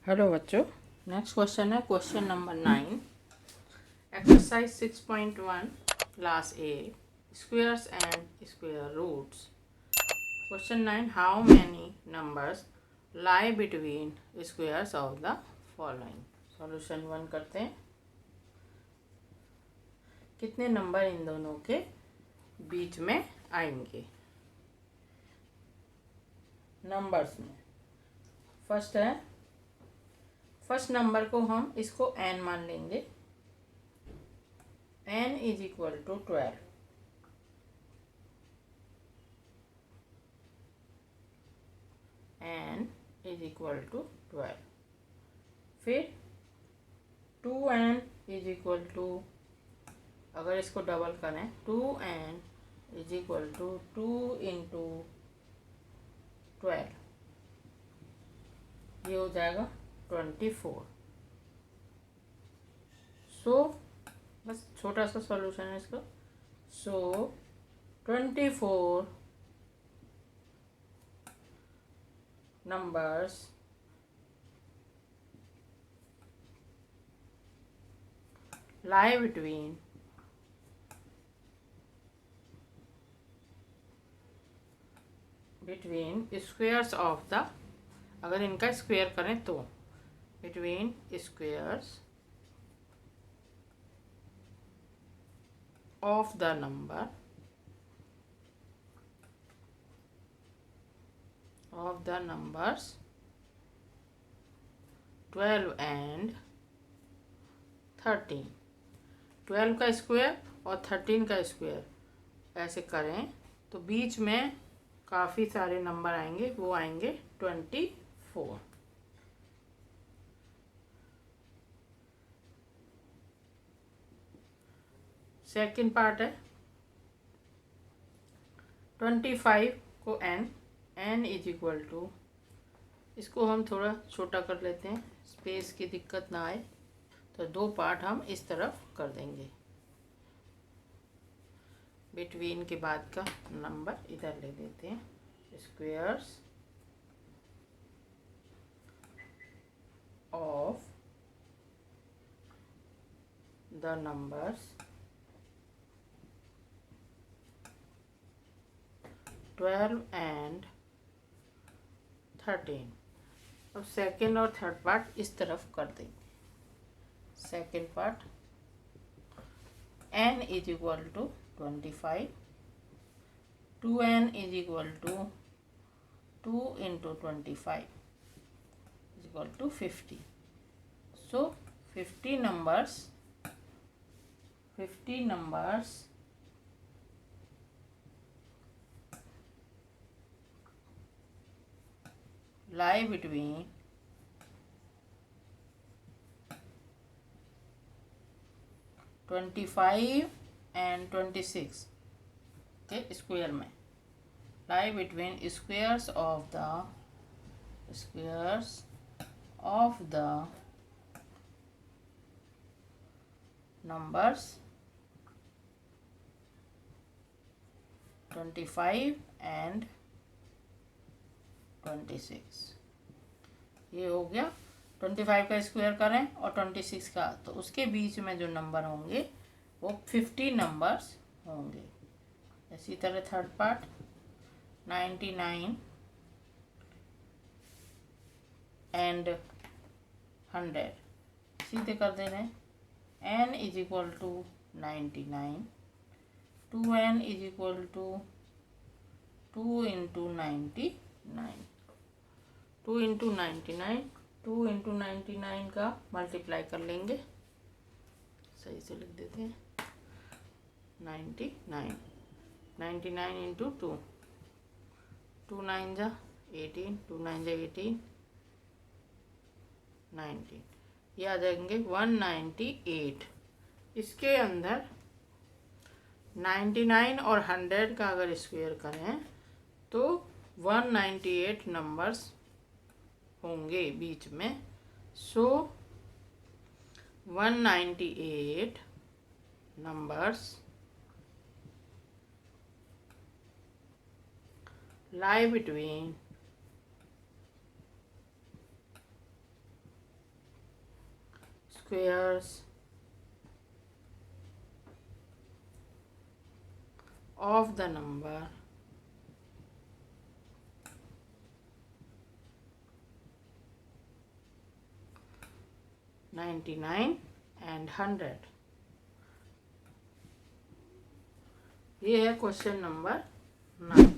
Hello बच्चों, next question है question number 9, exercise 6.1 class A, squares and square roots. Question 9, how many numbers lie between squares of the following. Solution 1 करते हैं। कितने number in दोनों के बीच में आएंगे नंबर्स में। फर्स्ट नंबर को हम इसको n मान लेंगे। n is equal to 12। n is equal to 12। फिर 2n इज इक्वल टू, अगर इसको डबल करें 2n is equal to 2 into 12, ये हो जाएगा 24। सो बस छोटा सा सॉल्यूशन है इसका। सो 24 numbers lie between squares of the, अगर इनका स्क्वायर करें तो between squares of the numbers 12 and 13। 12 का स्क्वायर और 13 का स्क्वायर ऐसे करें तो बीच में काफ़ी सारे नंबर आएंगे, वो आएंगे 24। सेकंड पार्ट है 25 को n इज इक्वल टू, इसको हम थोड़ा छोटा कर लेते हैं, स्पेस की दिक्कत ना आए, तो दो पार्ट हम इस तरफ कर देंगे। बिटवीन के बाद का नंबर इधर ले देते हैं। Squares of the numbers 12 and 13। अब सेकेंड और थर्ड पार्ट इस तरफ कर देंगे। Second part n is equal to 25, 2n is equal to 2 into 25 is equal to 50। So 50 numbers lie between 25 and 26 के स्क्वायर में, lie between squares of the numbers 25 and 26। ये हो गया। 25 का स्क्वायर करें और 26 का, तो उसके बीच में जो नंबर होंगे वो 50 नंबर्स होंगे। इसी तरह थर्ड पार्ट 99 एंड 100 सीधे कर दे रहे हैं। n is equal to 99, 2n is equal to 2 into 99, 2 into 99, 2 into 99 का मल्टीप्लाई कर लेंगे, सही से लिख देते हैं। 99 इंटू 2, 2 9 जा 18, 2 9 जा 18, 19, ये आ जाएंगे 198। इसके अंदर 99 और 100 का अगर स्क्वायर करें तो 198 नंबर्स होंगे बीच में। सो 198 numbers lie between squares of the number 99 and 100। ये है क्वेश्चन नंबर 9।